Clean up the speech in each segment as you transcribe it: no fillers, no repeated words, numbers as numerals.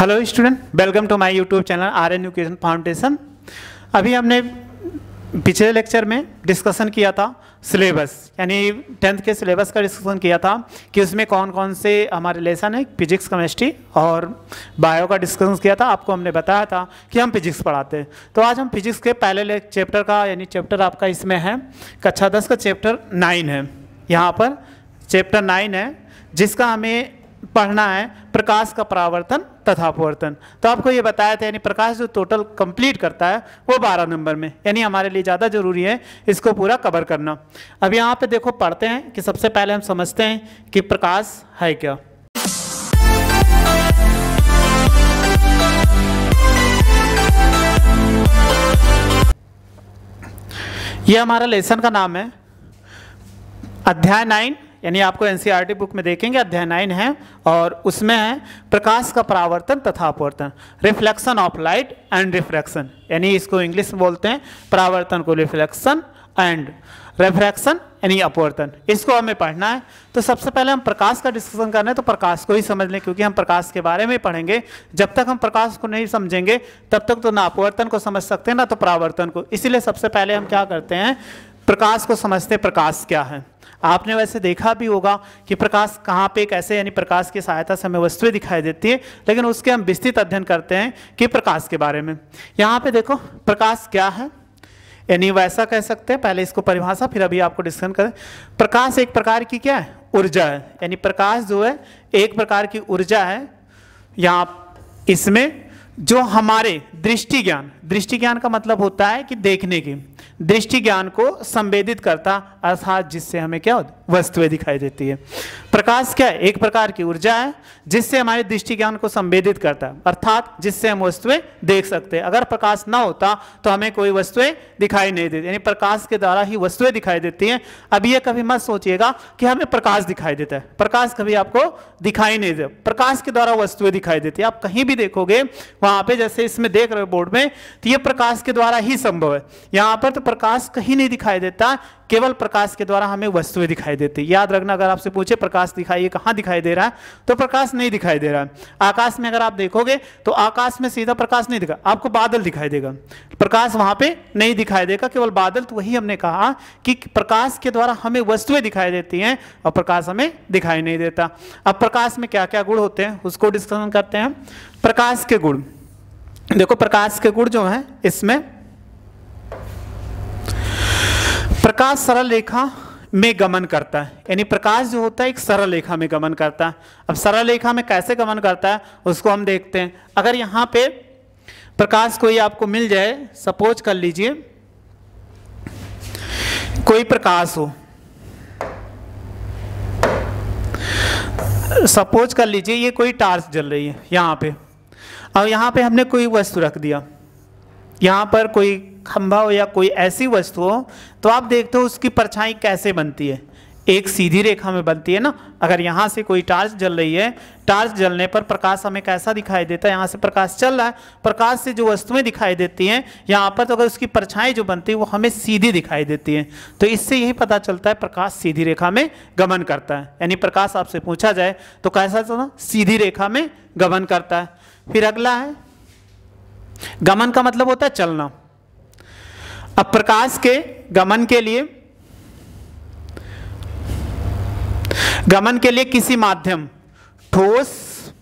Hello student, welcome to my YouTube channel Aryan education foundation. अभी हमने पिछले लेक्चर में डिस्कशन किया था सिलेबस, यानी 10th के सिलेबस का डिस्कशन किया था कि उसमें कौन कौन से हमारे लेसन है, फिजिक्स, केमिस्ट्री और बायो का डिस्कशन किया था। आपको हमने बताया था कि हम फिजिक्स पढ़ाते हैं। तो आज हम फिजिक्स के पहले चैप्टर का, यानी चैप्टर आपका इसमें है कक्षा 10 का चैप्टर 9 है। यहाँ पर चैप्टर 9 है जिसका हमें पढ़ना है प्रकाश का परावर्तन तथा अपवर्तन। तो आपको ये बताया था, यानी प्रकाश जो टोटल कंप्लीट करता है वो 12 नंबर में, यानी हमारे लिए ज़्यादा जरूरी है इसको पूरा कवर करना। अब यहाँ पे देखो पढ़ते हैं कि सबसे पहले हम समझते हैं कि प्रकाश है क्या। ये हमारा लेसन का नाम है अध्याय 9, यानी आपको एनसीईआरटी बुक में देखेंगे अध्याय 9 है और उसमें है प्रकाश का परावर्तन तथा अपवर्तन, reflection of light and refraction, यानी इसको इंग्लिश में बोलते हैं परावर्तन को रिफ्लेक्शन एंड रिफ्रैक्शन यानी अपवर्तन। इसको हमें पढ़ना है। तो सबसे पहले हम प्रकाश का डिस्कशन करना है तो प्रकाश को ही समझ लें, क्योंकि हम प्रकाश के बारे में पढ़ेंगे। जब तक हम प्रकाश को नहीं समझेंगे तब तक तो ना अपवर्तन को समझ सकते हैं ना तो परावर्तन को। इसीलिए सबसे पहले हम क्या करते हैं, प्रकाश को समझते हैं। प्रकाश क्या है, आपने वैसे देखा भी होगा कि प्रकाश कहाँ पे कैसे, यानी प्रकाश की सहायता से हमें वस्तुएं दिखाई देती है, लेकिन उसके हम विस्तृत अध्ययन करते हैं कि प्रकाश के बारे में। यहाँ पे देखो प्रकाश क्या है, यानी वैसा कह सकते हैं। पहले इसको परिभाषा, फिर अभी आपको डिस्कशन करें। प्रकाश एक प्रकार की क्या है, ऊर्जा है, यानी प्रकाश जो है एक प्रकार की ऊर्जा है। यहाँ इसमें जो हमारे दृष्टि ज्ञान का मतलब होता है कि देखने की, दृष्टि ज्ञान को संवेदित करता, अर्थात जिससे हमें क्या वस्तुएं दिखाई देती है। प्रकाश क्या है, एक प्रकार की ऊर्जा है जिससे हमारे दृष्टि ज्ञान को संवेदित करता है, अर्थात जिससे हम वस्तुएं देख सकते हैं। अगर प्रकाश ना होता तो हमें कोई वस्तुएं दिखाई नहीं देती, यानी प्रकाश के द्वारा ही वस्तुएं दिखाई देती हैं। अब ये कभी मत सोचिएगा कि हमें प्रकाश दिखाई देता है, प्रकाश कभी आपको दिखाई नहीं देता, प्रकाश के द्वारा वस्तुएं दिखाई देती है। आप कहीं भी देखोगे वहां पे, जैसे इसमें देख रहे हो बोर्ड में, तो ये प्रकाश के द्वारा ही संभव है। यहाँ पर तो प्रकाश कहीं नहीं दिखाई देता, केवल प्रकाश के द्वारा हमें वस्तुएं दिखाई देती है। याद रखना, अगर आपसे पूछे प्रकाश दिखाइए कहाँ दिखाई दे रहा है, तो प्रकाश नहीं दिखाई दे रहा है। आकाश में अगर आप देखोगे तो आकाश में सीधा प्रकाश नहीं दिखा, आपको बादल दिखाई देगा, प्रकाश वहां पे नहीं दिखाई देगा, केवल बादल। तो वही हमने कहा कि प्रकाश के द्वारा हमें वस्तुएं दिखाई देती हैं और प्रकाश हमें दिखाई नहीं देता। अब प्रकाश में क्या क्या गुण होते हैं उसको डिस्कशन करते हैं। प्रकाश के गुण देखो, प्रकाश के गुण जो है इसमें प्रकाश सरल रेखा में गमन करता है, यानी प्रकाश जो होता है एक सरल रेखा में गमन करता है। अब सरल रेखा में कैसे गमन करता है उसको हम देखते हैं। अगर यहाँ पे प्रकाश कोई आपको मिल जाए, सपोज कर लीजिए कोई प्रकाश हो, सपोज कर लीजिए ये कोई टार्च जल रही है यहाँ पे, और यहाँ पे हमने कोई वस्तु रख दिया, यहाँ पर कोई खंभा हो या कोई ऐसी वस्तु हो, तो आप देखते हो उसकी परछाई कैसे बनती है, एक सीधी रेखा में बनती है ना। अगर यहाँ से कोई टार्च जल रही है, टार्च जलने पर प्रकाश हमें कैसा दिखाई देता है, यहाँ से प्रकाश चल रहा है, प्रकाश से जो वस्तुएं दिखाई देती हैं यहाँ पर, तो अगर उसकी परछाई जो बनती है वो हमें सीधी दिखाई देती है। तो इससे यही पता चलता है प्रकाश सीधी रेखा में गमन करता है, यानी प्रकाश आपसे पूछा जाए तो कैसा चलना, सीधी रेखा में गमन करता है। फिर अगला है गमन का मतलब होता है चलना। अब प्रकाश के गमन के लिए किसी माध्यम, ठोस,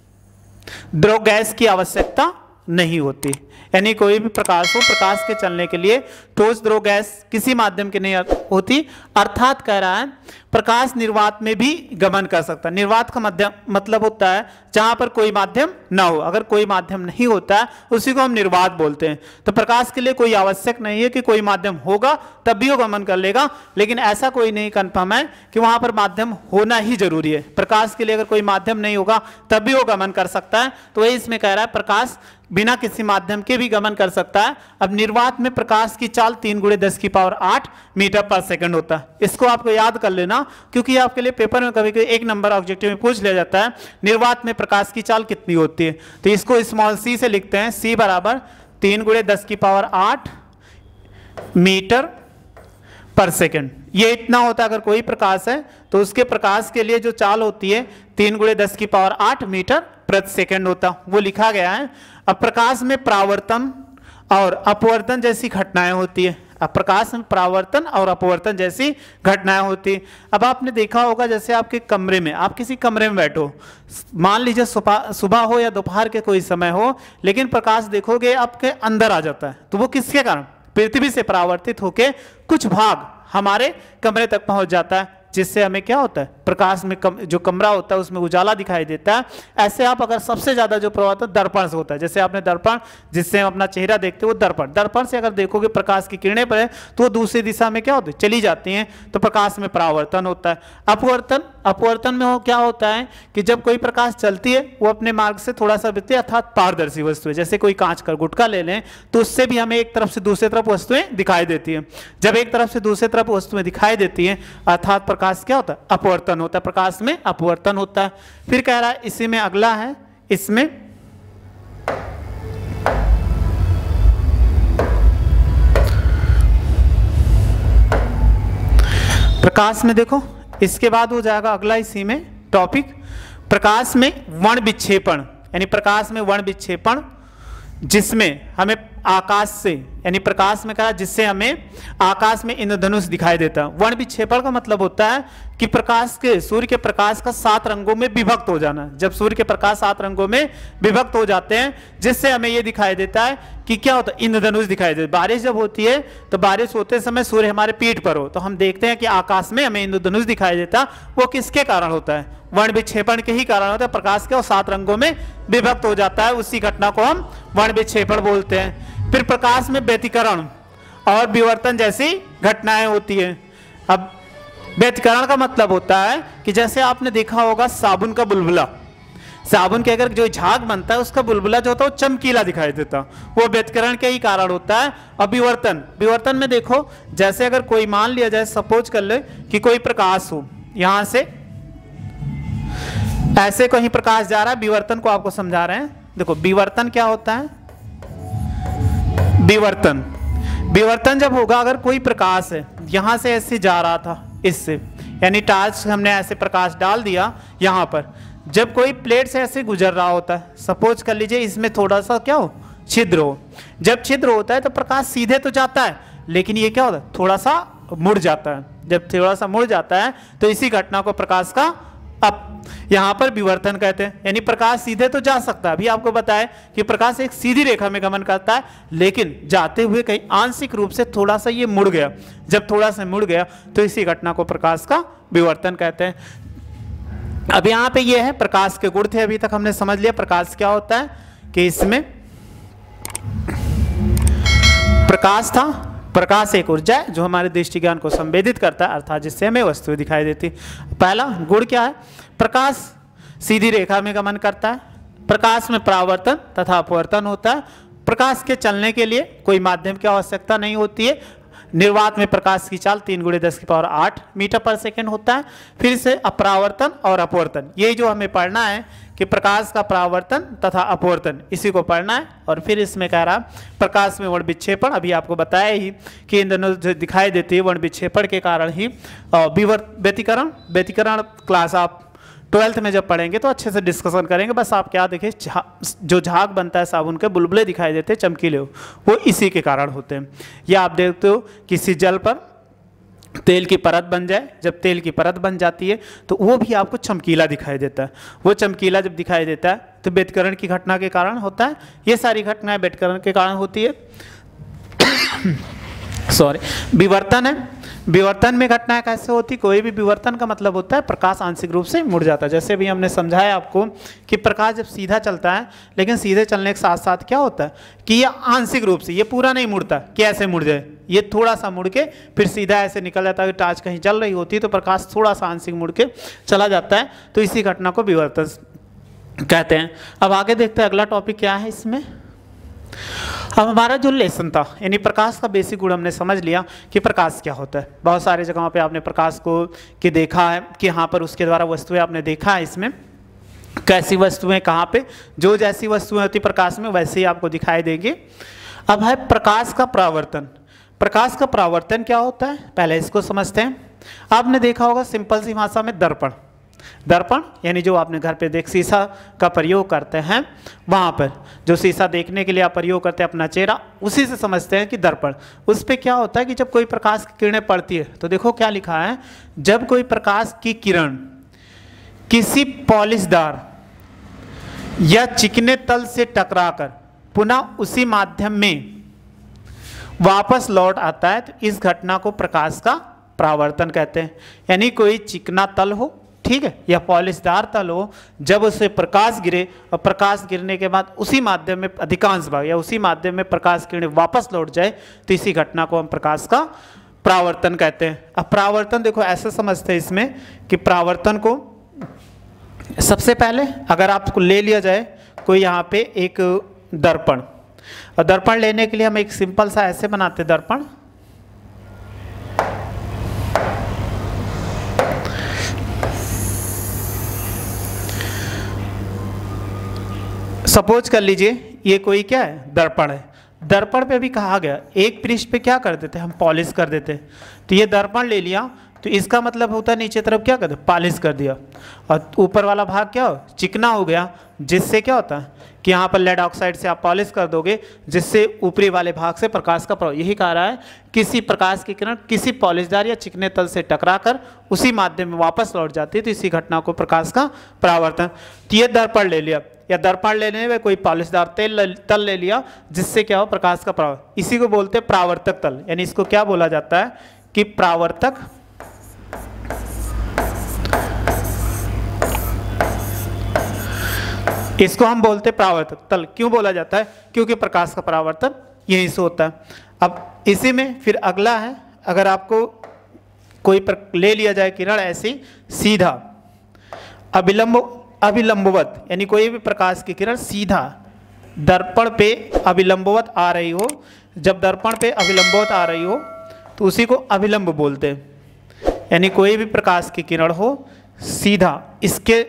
द्रव, गैस की आवश्यकता नहीं होती, यानी कोई भी प्रकाश हो, प्रकाश के चलने के लिए ठोस, द्रव, गैस किसी माध्यम की नहीं होती। अर्थात कह रहा है प्रकाश निर्वात में भी गमन कर सकता है। निर्वात का माध्यम मतलब होता है जहां पर कोई माध्यम ना हो, अगर कोई माध्यम नहीं होता है उसी को हम निर्वात बोलते हैं। तो प्रकाश के लिए कोई आवश्यक नहीं है कि कोई माध्यम होगा तब भी वो गमन कर लेगा, लेकिन ऐसा कोई नहीं कन्फर्म है कि वहां पर माध्यम होना ही जरूरी है। प्रकाश के लिए अगर कोई माध्यम नहीं होगा तब भी वो गमन कर सकता है। तो वही इसमें कह रहा है प्रकाश बिना किसी माध्यम के भी गमन कर सकता है। अब निर्वात में प्रकाश की चाल 3 × 10⁸ मीटर पर सेकंड होता है। इसको आपको याद कर लेना, क्योंकि आपके लिए पेपर में कभी कभी 1 नंबर ऑब्जेक्टिव में पूछ लिया जाता है निर्वात में प्रकाश की चाल कितनी होती है। तो इसको स्मॉल c से लिखते हैं, c = 3 × 10⁸ मीटर पर सेकंड। ये इतना होता है। अगर कोई प्रकाश है तो उसके प्रकाश के लिए जो चाल होती है 3 × 10⁸ मीटर प्रति सेकंड होता, वो लिखा गया है। अब प्रकाश में परावर्तन और अपवर्तन जैसी घटनाएं होती है। अब प्रकाश में परावर्तन और अपवर्तन जैसी घटनाएं होती है। अब आपने देखा होगा जैसे आपके कमरे में, आप किसी कमरे में बैठो, मान लीजिए सुबह हो या दोपहर के कोई समय हो, लेकिन प्रकाश देखोगे आपके अंदर आ जाता है, तो वो किसके कारण? पृथ्वी से परावर्तित होकर कुछ भाग हमारे कमरे तक पहुंच जाता है, जिससे हमें क्या होता है, प्रकाश में जो कमरा होता है उसमें उजाला दिखाई देता है। ऐसे आप अगर सबसे ज्यादा जो प्रभावित दर्पण से होता है, जैसे आपने दर्पण जिससे हम अपना चेहरा देखते हैं, वो दर्पण से अगर देखोगे प्रकाश की किरणें पर है तो वो दूसरी दिशा में क्या होती है, चली जाती हैं, तो प्रकाश में परावर्तन होता है। अपवर्तन में क्या होता है कि जब कोई प्रकाश चलती है वो अपने मार्ग से थोड़ा सा बीतती है, अर्थात पारदर्शी वस्तु है, जैसे कोई कांच का गुटका ले लें तो उससे भी हमें एक तरफ से दूसरी तरफ वस्तुएं दिखाई देती है। जब एक तरफ से दूसरी तरफ वस्तुएं दिखाई देती हैं अर्थात प्रकाश क्या होता है, अपवर्तन होता है, प्रकाश में अपवर्तन होता है। फिर कह रहा है इसी में अगला है, इसमें प्रकाश में देखो, इसके बाद हो जाएगा अगला इसी में टॉपिक, प्रकाश में वर्ण विक्षेपण, यानी प्रकाश में वर्ण विक्षेपण जिसमें हमें आकाश से, यानी प्रकाश में कहा जिससे हमें आकाश में इंद्रधनुष दिखाई देता है। वर्ण विक्षेपण का मतलब होता है कि प्रकाश के, सूर्य के प्रकाश का 7 रंगों में विभक्त हो जाना। जब सूर्य के प्रकाश 7 रंगों में विभक्त हो जाते हैं जिससे हमें यह दिखाई देता है कि क्या होता है, इंद्रधनुष दिखाई देता है। बारिश जब होती है तो बारिश होते समय सूर्य हमारे पीठ पर हो तो हम देखते हैं कि आकाश में हमें इंद्रधनुष दिखाई देता, वो किसके कारण होता है, वर्ण विक्षेपण के ही कारण होता है। प्रकाश के 7 रंगों में विभक्त हो जाता है, उसी घटना को हम वर्ण विक्षेपण बोलते हैं। फिर प्रकाश में व्यतिकरण और विवर्तन जैसी घटनाएं होती है। अब व्यतिकरण का मतलब होता है कि जैसे आपने देखा होगा साबुन का बुलबुला, साबुन के अगर जो झाग बनता है उसका बुलबुला जो होता है वो चमकीला दिखाई देता, वो व्यतिकरण के ही कारण होता है। और विवर्तन में देखो, जैसे अगर कोई मान लिया जाए, सपोज कर ले कि कोई प्रकाश हो, यहां से ऐसे कहीं प्रकाश जा रहा है, विवर्तन को आपको समझा रहे हैं। देखो विवर्तन क्या होता है, विवर्तन जब होगा, अगर कोई प्रकाश है यहां से ऐसे जा रहा था, इससे यानी टॉर्च हमने ऐसे प्रकाश डाल दिया यहां पर, जब कोई प्लेट से ऐसे गुजर रहा होता है, सपोज कर लीजिए इसमें थोड़ा सा क्या हो, छिद्र हो, जब छिद्र होता है तो प्रकाश सीधे तो जाता है लेकिन ये क्या होता है, थोड़ा सा मुड़ जाता है। जब थोड़ा सा मुड़ जाता है तो इसी घटना को प्रकाश का अब यहां पर विवर्तन कहते हैं। यानी प्रकाश सीधे तो जा सकता है, अभी आपको बताया कि प्रकाश एक सीधी रेखा में गमन करता है, लेकिन जाते हुए कहीं आंशिक रूप से थोड़ा सा ये मुड़ गया, जब थोड़ा सा मुड़ गया तो इसी घटना को प्रकाश का विवर्तन कहते हैं। अब यहां पे ये है प्रकाश के गुण थे, अभी तक हमने समझ लिया प्रकाश क्या होता है, कि इसमें प्रकाश था, प्रकाश एक ऊर्जा है जो हमारे दृष्टि ज्ञान को संवेदित करता है, अर्थात जिससे हमें वस्तु दिखाई देती। पहला गुण क्या है, प्रकाश सीधी रेखा में गमन करता है, प्रकाश में परावर्तन तथा अपवर्तन होता है, प्रकाश के चलने के लिए कोई माध्यम की आवश्यकता नहीं होती है, निर्वात में प्रकाश की चाल 3 × 10⁸ मीटर पर सेकेंड होता है। फिर से अपरावर्तन और अपवर्तन, ये जो हमें पढ़ना है कि प्रकाश का परावर्तन तथा अपवर्तन, इसी को पढ़ना है। और फिर इसमें कह रहा प्रकाश में वर्ण विक्षेपण, अभी आपको बताया ही कि इंद्रधनुष जो दिखाई देती है वर्ण विक्षेपण के कारण ही। व्यतिकरण क्लास आप 12th में जब पढ़ेंगे तो अच्छे से डिस्कशन करेंगे। बस आप क्या देखिए, जो झाग बनता है साबुन के, बुलबुले दिखाई देते हैं चमकीले हो, वो इसी के कारण होते हैं। या आप देखते हो किसी जल पर तेल की परत बन जाए, जब तेल की परत बन जाती है तो वो भी आपको चमकीला दिखाई देता है। वो चमकीला जब दिखाई देता है तो व्यतिकरण की घटना के कारण होता है। ये सारी घटनाएं व्यतिकरण के कारण होती है। विवर्तन है, विवर्तन में घटनाएं कैसे होती, कोई भी विवर्तन का मतलब होता है प्रकाश आंशिक रूप से मुड़ जाता है। जैसे भी हमने समझाया आपको कि प्रकाश जब सीधा चलता है, लेकिन सीधे चलने के साथ साथ क्या होता है कि ये आंशिक रूप से, ये पूरा नहीं मुड़ता कि ऐसे मुड़ जाए, ये थोड़ा सा मुड़ के फिर सीधा ऐसे निकल जाता है। टॉर्च कहीं जल रही होती है तो प्रकाश थोड़ा सा आंशिक मुड़ के चला जाता है, तो इसी घटना को विवर्तन कहते हैं। अब आगे देखते हैं अगला टॉपिक क्या है इसमें। अब हमारा जो लेसन था, यानी प्रकाश का बेसिक गुण हमने समझ लिया कि प्रकाश क्या होता है। बहुत सारी जगहों पे आपने प्रकाश को कि देखा है कि यहाँ पर उसके द्वारा वस्तुएं आपने देखा है, इसमें कैसी वस्तुएं कहाँ पे, जो जैसी वस्तुएं होती प्रकाश में वैसे ही आपको दिखाई देंगी। अब है प्रकाश का परावर्तन। प्रकाश का परावर्तन क्या होता है, पहले इसको समझते हैं। आपने देखा होगा सिंपल सी भाषा में दर्पण, दर्पण यानी जो आपने घर पे देख शीशा का प्रयोग करते हैं, वहाँ पर जो शीशा देखने के लिए आप प्रयोग करते हैं अपना चेहरा, उसी से समझते हैं कि दर्पण। उस पर क्या होता है कि जब कोई प्रकाश की किरणें पड़ती है, तो देखो क्या लिखा है, जब कोई प्रकाश की किरण किसी पॉलिशदार या चिकने तल से टकराकर पुनः उसी माध्यम में वापस लौट आता है, तो इस घटना को प्रकाश का परावर्तन कहते हैं। यानी कोई चिकना तल हो, ठीक है, या पॉलिशदार तल हो, जब उससे प्रकाश गिरे और प्रकाश गिरने के बाद उसी माध्यम में अधिकांश भाग या उसी माध्यम में प्रकाश किरणें वापस लौट जाए, तो इसी घटना को हम प्रकाश का परावर्तन कहते हैं। अब परावर्तन देखो ऐसे समझते हैं इसमें कि परावर्तन को सबसे पहले अगर आपको ले लिया जाए कोई यहाँ पे एक दर्पण, और दर्पण लेने के लिए हम एक सिंपल सा ऐसे बनाते दर्पण, सपोज कर लीजिए ये कोई क्या है, दर्पण है। दर्पण पे भी कहा गया एक पृष्ठ पे क्या कर देते हम, पॉलिश कर देते। तो ये दर्पण ले लिया, तो इसका मतलब होता है नीचे तरफ क्या कर दे, पॉलिश कर दिया, और ऊपर वाला भाग क्या हो, चिकना हो गया, जिससे क्या होता है कि यहाँ पर लेड ऑक्साइड से आप पॉलिश कर दोगे, जिससे ऊपरी वाले भाग से प्रकाश का प्रभाव, यही कह रहा है किसी प्रकाश की किरण किसी पॉलिशदार या चिकने तल से टकराकर उसी माध्यम में वापस लौट जाती है, तो इसी घटना को प्रकाश का परावर्तन। तो ये दर्पण ले लिया, या दर्पण लेने में कोई पॉलिशदार तल ले लिया, जिससे क्या हो, प्रकाश का प्रभाव, इसी को बोलते हैं परावर्तक तल। यानी इसको क्या बोला जाता है कि परावर्तक इसको हम बोलते परावर्तक तल। क्यों बोला जाता है, क्योंकि प्रकाश का परावर्तन यहीं से होता है। अब इसी में फिर अगला है, अगर आपको कोई ले लिया जाए किरण ऐसी सीधा अभिलंबवत, यानी कोई भी प्रकाश की किरण सीधा दर्पण पे अभिलंबवत आ रही हो, जब दर्पण पे अभिलंबवत आ रही हो तो उसी को अभिलंब बोलते हैं। यानी कोई भी प्रकाश की किरण हो सीधा इसके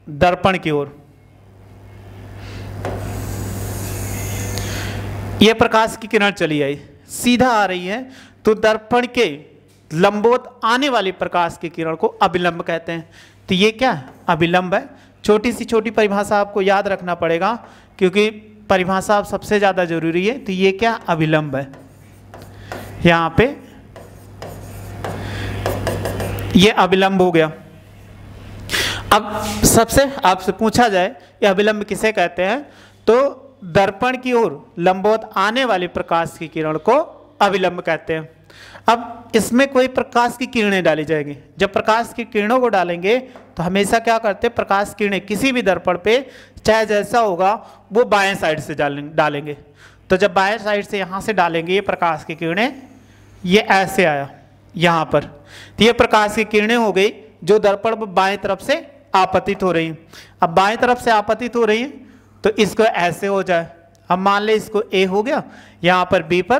दर्पण की ओर, यह प्रकाश की किरण चली आई सीधा आ रही है, तो दर्पण के लंबवत आने वाली प्रकाश की किरण को अभिलंब कहते हैं। तो ये क्या है, अभिलंब है। छोटी सी छोटी परिभाषा आपको याद रखना पड़ेगा, क्योंकि परिभाषा सबसे ज़्यादा जरूरी है। तो ये क्या, अभिलंब है। यहाँ पे ये अभिलंब हो गया। अब सबसे आपसे पूछा जाए ये अभिलंब किसे कहते हैं, तो दर्पण की ओर लंबवत आने वाली प्रकाश की किरण को अभिलंब कहते हैं। अब इसमें कोई प्रकाश की किरणें डाली जाएंगी। जब प्रकाश की किरणों को डालेंगे तो हमेशा क्या करते हैं, प्रकाश किरणें किसी भी दर्पण पे चाहे जैसा होगा वो बाएं साइड से डालेंगे। तो जब बाएं साइड से यहाँ से डालेंगे ये प्रकाश की किरणें, ये ऐसे आया यहाँ पर, तो ये प्रकाश की किरणें हो गई जो दर्पण पर बाएं तरफ से आपतित हो रही। अब बाएं तरफ से आपतित हो रही है तो इसको ऐसे हो जाए। अब मान ले इसको ए हो गया, यहाँ पर बी पर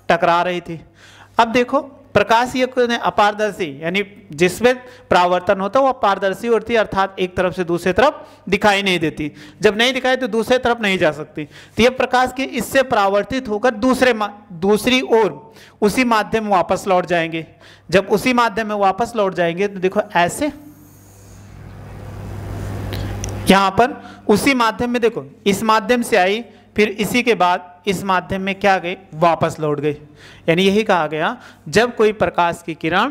टकरा रही थी। अब देखो प्रकाश ये अपारदर्शी, यानी जिसमें परावर्तन होता है वो अपारदर्शी होती है, अर्थात एक तरफ से दूसरी तरफ दिखाई नहीं देती। जब नहीं दिखाई तो दूसरे तरफ नहीं जा सकती। तो ये प्रकाश के इससे परावर्तित होकर दूसरी ओर उसी माध्यम में वापस लौट जाएंगे। जब उसी माध्यम में वापस लौट जाएंगे तो देखो ऐसे, यहाँ पर उसी माध्यम में देखो इस माध्यम से आई, फिर इसी के बाद इस माध्यम में क्या गई, वापस लौट गई। यानी यही कहा गया जब कोई प्रकाश की किरण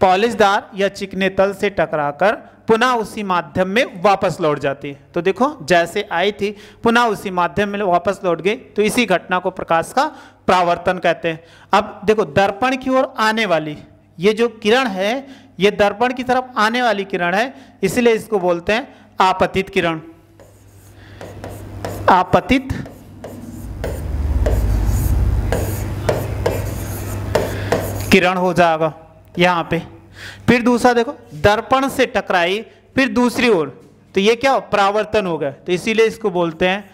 पॉलिशदार या चिकने तल से टकराकर पुनः उसी माध्यम में वापस लौट जाती है। तो देखो जैसे आई थी पुनः उसी माध्यम में वापस लौट गई, तो इसी घटना को प्रकाश का परावर्तन कहते हैं। अब देखो दर्पण की ओर आने वाली ये जो किरण है, ये दर्पण की तरफ आने वाली किरण है, इसलिए इसको बोलते हैं आपतित किरण। आपतित किरण हो जाएगा यहां पे। फिर दूसरा देखो दर्पण से टकराई फिर दूसरी ओर, तो ये क्या हो, परावर्तन हो गया, तो इसीलिए इसको बोलते हैं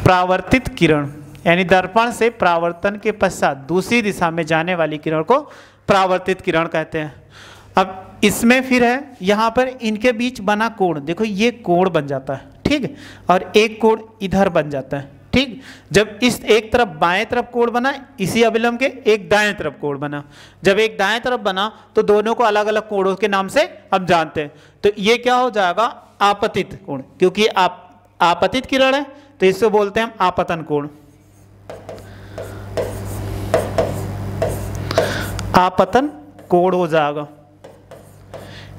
परावर्तित किरण। यानी दर्पण से परावर्तन के पश्चात दूसरी दिशा में जाने वाली किरण को परावर्तित किरण कहते हैं। अब इसमें फिर है यहाँ पर इनके बीच बना कोण, देखो ये कोण बन जाता है, ठीक है, और एक कोण इधर बन जाता है, ठीक। जब इस एक तरफ बाएं तरफ कोण बना, इसी अभिलंब के एक दाएं तरफ कोण बना, जब एक दाएं तरफ बना तो दोनों को अलग अलग कोणों के नाम से हम जानते हैं। तो ये क्या हो जाएगा, आपतित कोण, क्योंकि आपतित किरण है तो इसको बोलते हैं हम आपतन कोण। आपतन कोण हो जाएगा,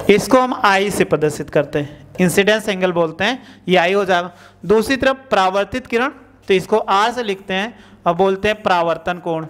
इसको हम आई से प्रदर्शित करते हैं, इंसिडेंस एंगल बोलते हैं, ये आई हो जाएगा। दूसरी तरफ परावर्तित किरण, तो इसको आर से लिखते हैं और बोलते हैं परावर्तन कोण।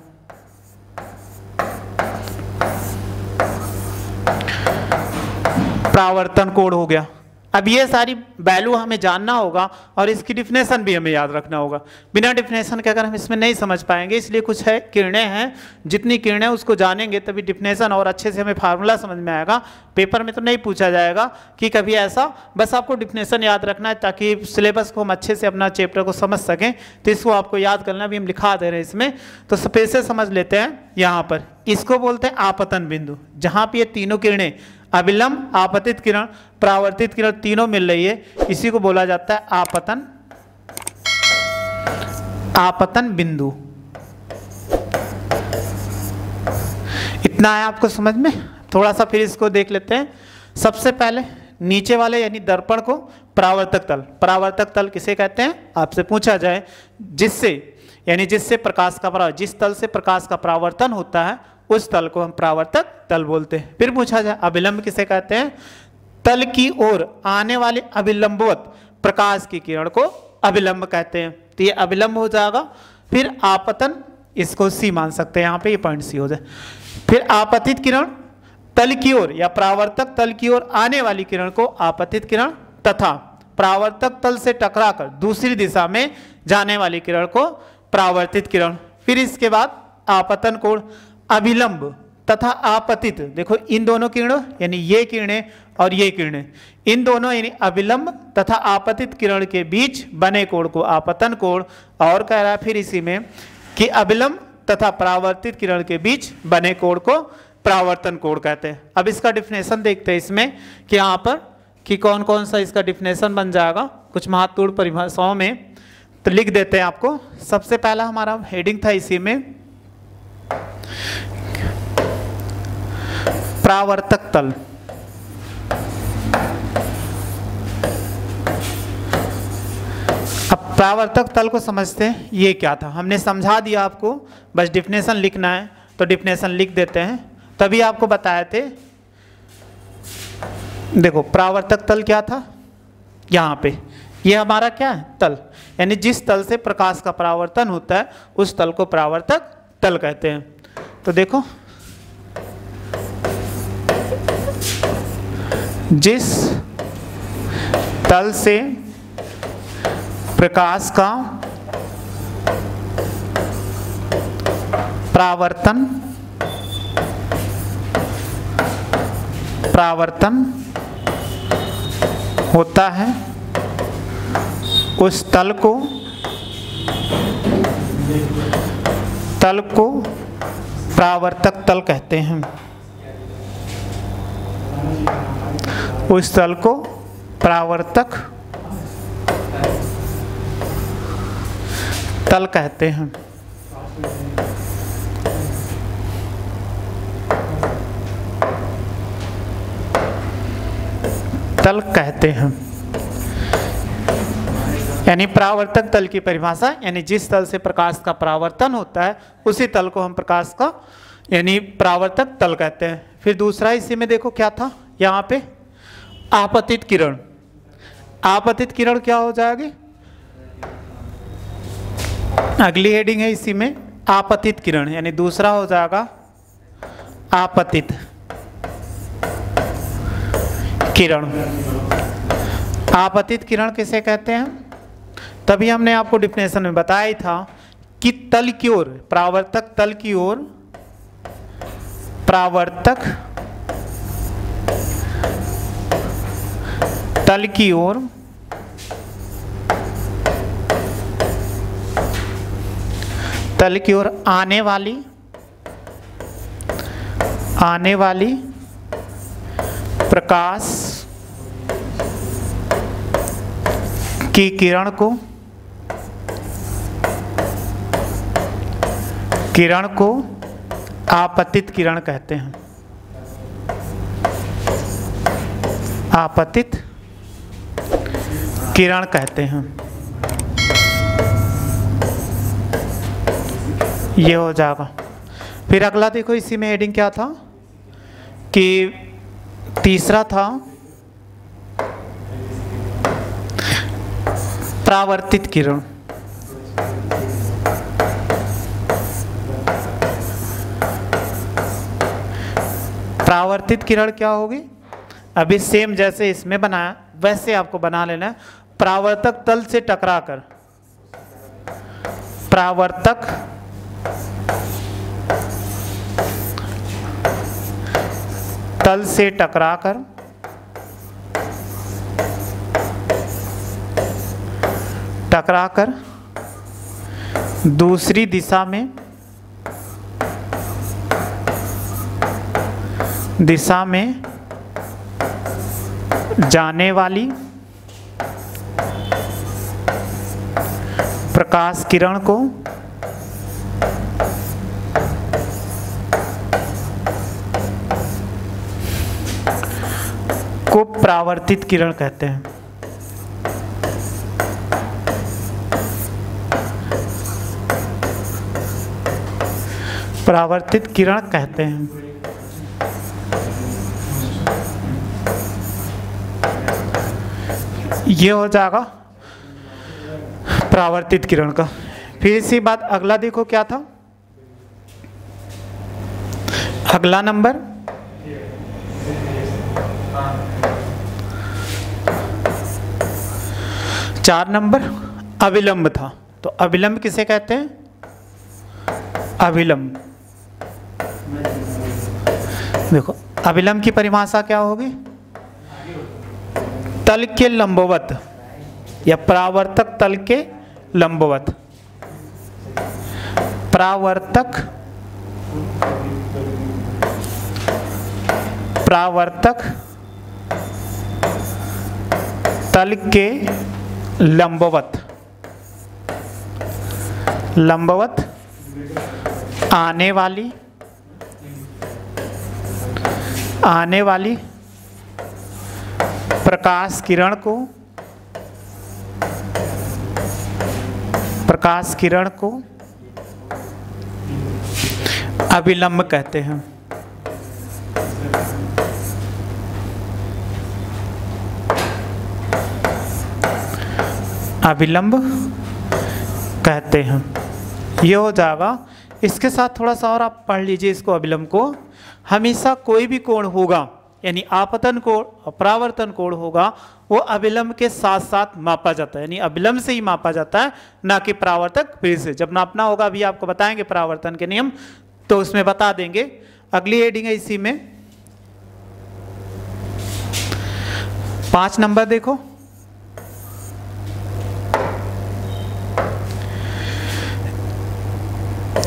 परावर्तन कोण हो गया। अब ये सारी वैल्यू हमें जानना होगा और इसकी डिफिनेशन भी हमें याद रखना होगा। बिना डिफिनेशन के अगर हम इसमें नहीं समझ पाएंगे, इसलिए कुछ है किरणें हैं, जितनी किरणें उसको जानेंगे तभी डिफिनेशन और अच्छे से हमें फार्मूला समझ में आएगा। पेपर में तो नहीं पूछा जाएगा कि कभी ऐसा, बस आपको डिफिनेशन याद रखना है ताकि सिलेबस को हम अच्छे से अपना चैप्टर को समझ सकें। तो इसको आपको याद करना भी हम लिखा दे रहे हैं इसमें। तो स्पेस से समझ लेते हैं। यहाँ पर इसको बोलते हैं आपतन बिंदु, जहाँ पर ये तीनों किरणें अभिलंब, आपतित किरण, परावर्तित किरण तीनों मिल रही है, इसी को बोला जाता है आपतन बिंदु। इतना है आपको समझ में। थोड़ा सा फिर इसको देख लेते हैं। सबसे पहले नीचे वाले यानी दर्पण को परावर्तक तल, परावर्तक तल किसे कहते हैं आपसे पूछा जाए, जिससे प्रकाश का जिस तल से प्रकाश का परावर्तन होता है उस तल को हम परावर्तक तल बोलते हैं। फिर पूछा जाए अभिलंब किसे कहते हैं, तल की ओर आने वाले अभिलंबवत प्रकाश की किरण को अभिलंब कहते हैं। तो ये अभिलंब हो जाएगा। फिर आपतन, इसको सी मान सकते हैं, यहाँ पे ये पॉइंट सी हो जाए। फिर आपतित किरण, तल की ओर या परावर्तक तल की ओर आने वाली किरण को आपतित किरण, तथा परावर्तक तल से टकराकर दूसरी दिशा में जाने वाली किरण को परावर्तित किरण। फिर इसके बाद आपतन कोण, अभिलंब तथा आपतित, देखो इन दोनों किरणों यानी ये किरणें और ये किरणें, इन दोनों यानी अभिलंब तथा आपतित किरण के बीच बने कोण को आपतन कोण, और कह रहा है फिर इसी में कि अभिलंब तथा परावर्तित किरण के बीच बने कोण को परावर्तन कोण कहते हैं। अब इसका डिफिनेशन देखते हैं इसमें कि यहाँ पर कि कौन कौन सा इसका डिफिनेशन बन जाएगा कुछ महत्वपूर्ण परिभाषाओं में। तो लिख देते हैं आपको। सबसे पहला हमारा हेडिंग था इसी में, परावर्तक तल। अब परावर्तक तल को समझते हैं, ये क्या था हमने समझा दिया आपको, बस डिफिनेशन लिखना है तो डिफिनेशन लिख देते हैं। तभी आपको बताए थे, देखो परावर्तक तल क्या था, यहाँ पे ये हमारा क्या है तल, यानी जिस तल से प्रकाश का परावर्तन होता है उस तल को परावर्तक तल कहते हैं। तो देखो जिस तल से प्रकाश का परावर्तन होता है उस तल को परावर्तक तल कहते हैं। उस तल को परावर्तक तल कहते हैं। तल कहते हैं यानी परावर्तक तल की परिभाषा, यानी जिस तल से प्रकाश का परावर्तन होता है उसी तल को हम प्रकाश का यानी परावर्तक तल कहते हैं। फिर दूसरा इसी में देखो क्या था, यहाँ पे आपतित किरण। आपतित किरण क्या हो जाएगी, अगली हेडिंग है इसी में, आपतित किरण, यानी दूसरा हो जाएगा आपतित किरण। आपतित किरण किसे कहते हैं, तभी हमने आपको डिफिनेशन में बताया ही था कि तल की ओर, परावर्तक तल की ओर, परावर्तक तल की ओर आने वाली प्रकाश की किरण को किरण को आपतित किरण कहते हैं। आपतित किरण कहते हैं। ये हो जाएगा। फिर अगला देखो, इसी में हेडिंग क्या था कि तीसरा था परावर्तित किरण। परावर्तित किरण क्या होगी? अभी सेम जैसे इसमें बनाया वैसे आपको बना लेना है। परावर्तक तल से टकराकर, परावर्तक तल से टकराकर दूसरी दिशा में जाने वाली प्रकाश किरण को परावर्तित किरण कहते हैं। परावर्तित किरण कहते हैं। ये हो जाएगा परावर्तित किरण का। फिर इसी बात अगला देखो क्या था, अगला नंबर 4 नंबर अविलंब था। तो अविलंब किसे कहते हैं? अविलंब, देखो अविलंब की परिभाषा क्या होगी? तल के लंबवत या परावर्तक तल के लंबवत। परावर्तक तल के लंबवत आने वाली प्रकाश किरण को अविलंब कहते हैं। अविलंब कहते हैं। ये हो जाएगा। इसके साथ थोड़ा सा और आप पढ़ लीजिए इसको। अविलंब को हमेशा कोई भी कोण होगा, यानी आपतन कोण और परावर्तन कोण होगा, वो अविलंब के साथ साथ मापा जाता है, यानी अविलंब से ही मापा जाता है, ना कि परावर्तक फिर से। जब नापना होगा अभी आपको बताएंगे परावर्तन के नियम, तो उसमें बता देंगे। अगली हेडिंग है इसी में 5 नंबर देखो,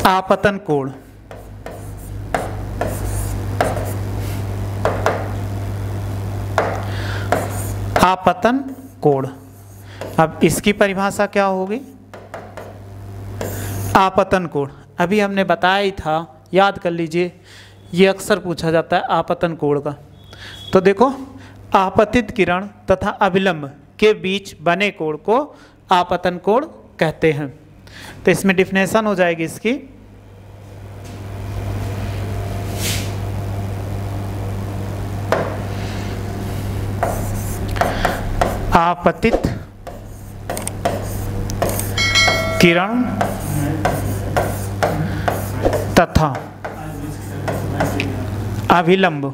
आपतन कोण। आपतन कोण, अब इसकी परिभाषा क्या होगी? आपतन कोण अभी हमने बताया ही था, याद कर लीजिए, ये अक्सर पूछा जाता है आपतन कोण का। तो देखो, आपतित किरण तथा अविलंब के बीच बने कोण को आपतन कोण कहते हैं। तो इसमें डिफिनेशन हो जाएगी इसकी। आपतित किरण तथा अविलंब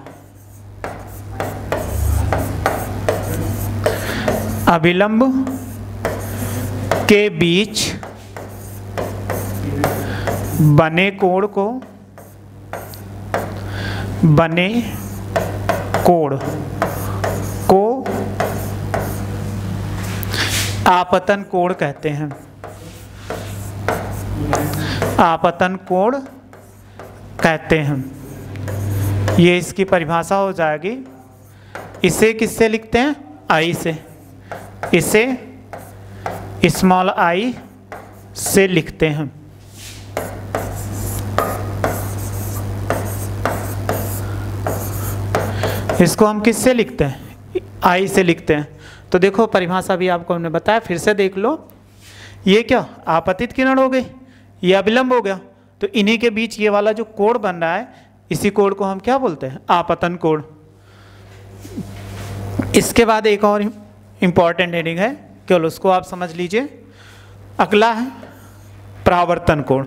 के बीच बने कोण को आपतन कोण कहते हैं। आपतन कोण कहते हैं। ये इसकी परिभाषा हो जाएगी। इसे किससे लिखते हैं? आई से। इसे स्मॉल आई से लिखते हैं। इसको हम किससे लिखते हैं? आई से लिखते हैं। तो देखो परिभाषा भी आपको हमने बताया, फिर से देख लो। ये क्या आपतित किरण हो गई, ये अविलंब हो गया। तो इन्हीं के बीच ये वाला जो कोण बन रहा है, इसी कोण को हम क्या बोलते हैं? आपतन कोण। इसके बाद एक और इंपॉर्टेंट हेडिंग है, केवल उसको आप समझ लीजिए। अगला है परावर्तन कोण।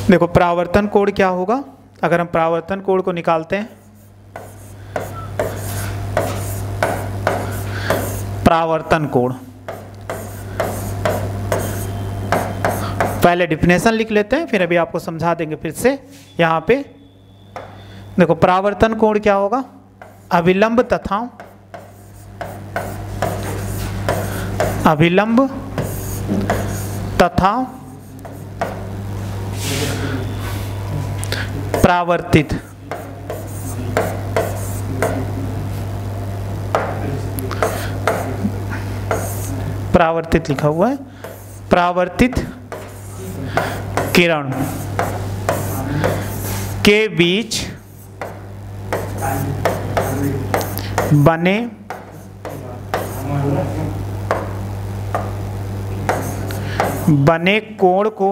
देखो परावर्तन कोण क्या होगा? अगर हम परावर्तन कोण को निकालते हैं, परावर्तन कोण, पहले डिफिनेशन लिख लेते हैं, फिर अभी आपको समझा देंगे फिर से। यहाँ पे देखो परावर्तन कोण क्या होगा? अविलंब तथा परावर्तित लिखा हुआ है। परावर्तित किरण के बीच बने कोण को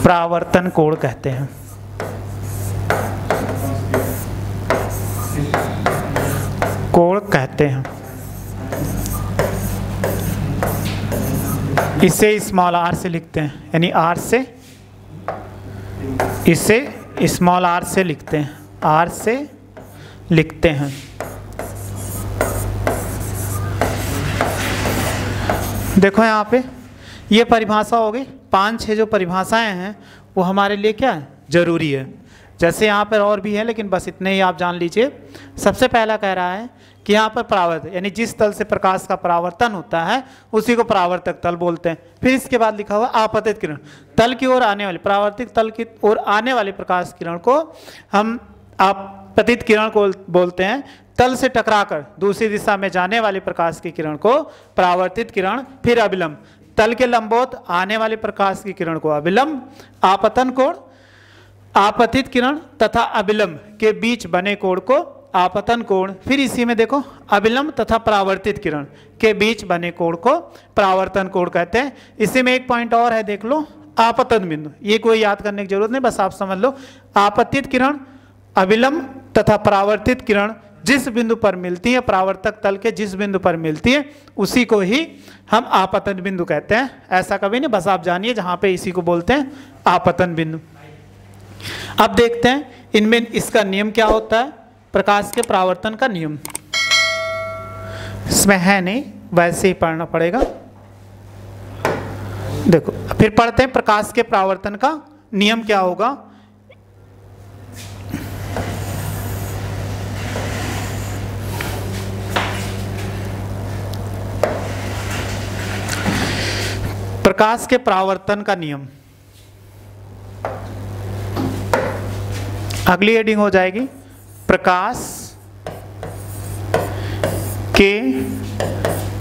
परावर्तन कोण कहते हैं। कोण कहते हैं। इसे स्मॉल आर से लिखते हैं, यानी आर से, इसे स्मॉल आर से लिखते हैं, आर से लिखते हैं। देखो यहाँ पे ये परिभाषा हो गई। 5-6 जो परिभाषाएं हैं वो हमारे लिए क्या है? जरूरी है। जैसे यहाँ पर और भी है, लेकिन बस इतने ही आप जान लीजिए। सबसे पहला कह रहा है कि यहाँ पर परावर्तन, यानी जिस तल से प्रकाश का परावर्तन होता है उसी को परावर्तक तल बोलते हैं। फिर इसके बाद लिखा हुआ आपतित किरण, तल की ओर आने वाली, परावर्तित तल की ओर आने वाली प्रकाश किरण को हम आपतित किरण को बोलते हैं। तल से टकराकर दूसरी दिशा में जाने वाली प्रकाश की किरण को परावर्तित किरण। फिर अविलंब, तल के लंबवत आने वाली प्रकाश की किरण को अविलंब। आपतन कोण, आपतित किरण तथा अविलंब के बीच बने कोण को आपतन कोण। फिर इसी में देखो अविलंब तथा परावर्तित किरण के बीच बने कोण को परावर्तन कोण कहते हैं। इसी में एक पॉइंट और है, देख लो, आपतन बिंदु। ये कोई याद करने की जरूरत नहीं, बस आप समझ लो। आपतित किरण, अविलंब तथा परावर्तित किरण जिस बिंदु पर मिलती है, परावर्तक तल के जिस बिंदु पर मिलती है, उसी को ही हम आपतन बिंदु कहते हैं। ऐसा कभी नहीं, बस आप जानिए जहां पे इसी को बोलते हैं आपतन बिंदु। अब देखते हैं इनमें इसका नियम क्या होता है। प्रकाश के परावर्तन का नियम इसमें है नहीं, वैसे ही पढ़ना पड़ेगा। देखो फिर पढ़ते हैं प्रकाश के परावर्तन का नियम क्या होगा। प्रकाश के परावर्तन का नियम, अगली हेडिंग हो जाएगी प्रकाश के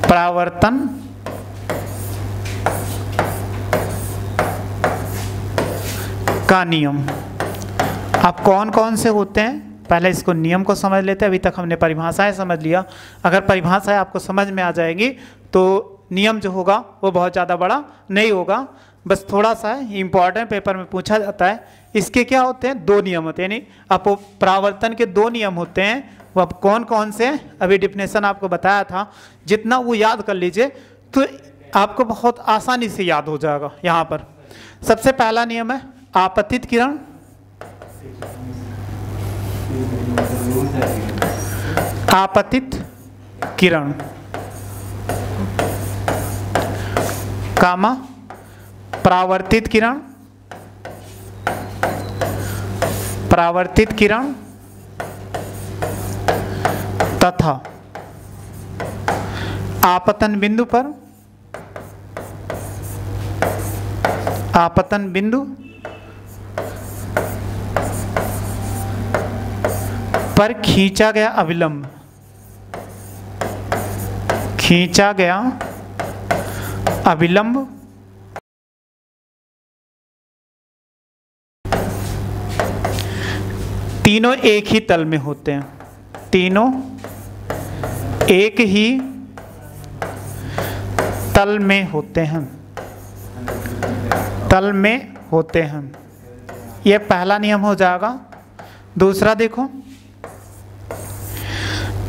परावर्तन का नियम। अब कौन कौन से होते हैं, पहले इसको नियम को समझ लेते हैं। अभी तक हमने परिभाषाएं समझ लिया। अगर परिभाषाएं आपको समझ में आ जाएगी तो नियम जो होगा वो बहुत ज़्यादा बड़ा नहीं होगा, बस थोड़ा सा इंपॉर्टेंट पेपर में पूछा जाता है। इसके क्या होते हैं? 2 नियम होते हैं, यानी अब परावर्तन के 2 नियम होते हैं। वो अब कौन कौन से हैं, अभी डिफिनेशन आपको बताया था। जितना वो याद कर लीजिए तो आपको बहुत आसानी से याद हो जाएगा। यहाँ पर सबसे पहला नियम है आपतित किरण, आपतित किरण कामा परावर्तित किरण, परावर्तित किरण तथा आपतन बिंदु पर, आपतन बिंदु पर खींचा गया अविलंब, खींचा गया अविलंब तीनों एक ही तल में होते हैं, तीनों एक ही तल में होते हैं, तल में होते हैं। यह पहला नियम हो जाएगा। दूसरा देखो,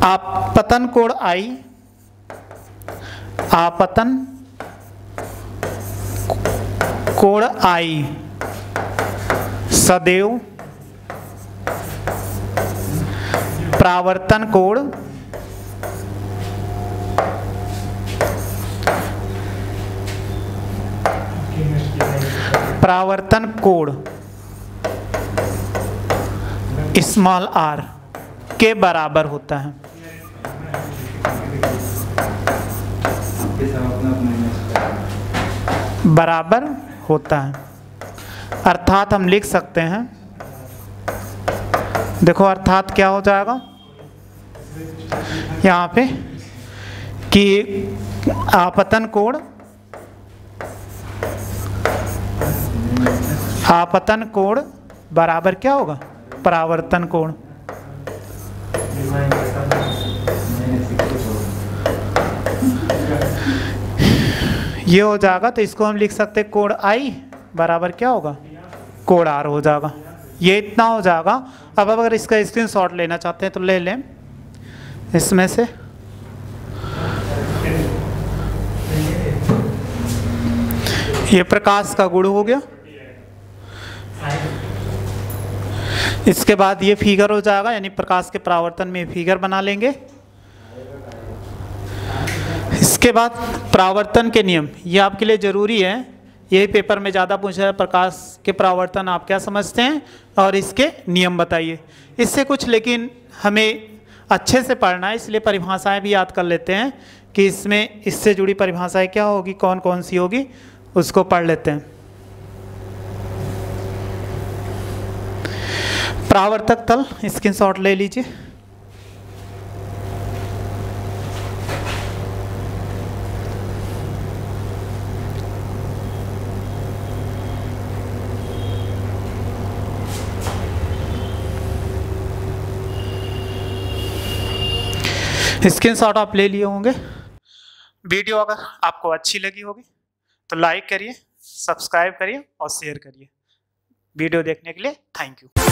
आपतन कोण I, आपतन कोण I सदैव परावर्तन कोण परावर्तन कोण स्मॉल r के बराबर होता है। बराबर होता है, अर्थात हम लिख सकते हैं, देखो अर्थात क्या हो जाएगा यहाँ पे कि आपतन कोण बराबर क्या होगा, परावर्तन कोण। ये हो जाएगा, तो इसको हम लिख सकते हैं कोण I बराबर क्या होगा, कोण R हो जाएगा। ये इतना हो जाएगा। अब अगर इसका स्क्रीनशॉट लेना चाहते हैं तो ले लें इसमें से। ये प्रकाश का गुण हो गया। इसके बाद ये फिगर हो जाएगा, यानी प्रकाश के परावर्तन में फिगर बना लेंगे। इसके बाद परावर्तन के नियम, ये आपके लिए ज़रूरी है, यही पेपर में ज़्यादा पूछा है। प्रकाश के परावर्तन आप क्या समझते हैं और इसके नियम बताइए। इससे कुछ लेकिन हमें अच्छे से पढ़ना है, इसलिए परिभाषाएं भी याद कर लेते हैं कि इसमें इससे जुड़ी परिभाषाएं क्या होगी, कौन कौन सी होगी, उसको पढ़ लेते हैं। परावर्तक तल स्क्रीनशॉट ले लीजिए। स्क्रीनशॉट आप ले लिए होंगे। वीडियो अगर आपको अच्छी लगी होगी तो लाइक करिए, सब्सक्राइब करिए और शेयर करिए। वीडियो देखने के लिए थैंक यू।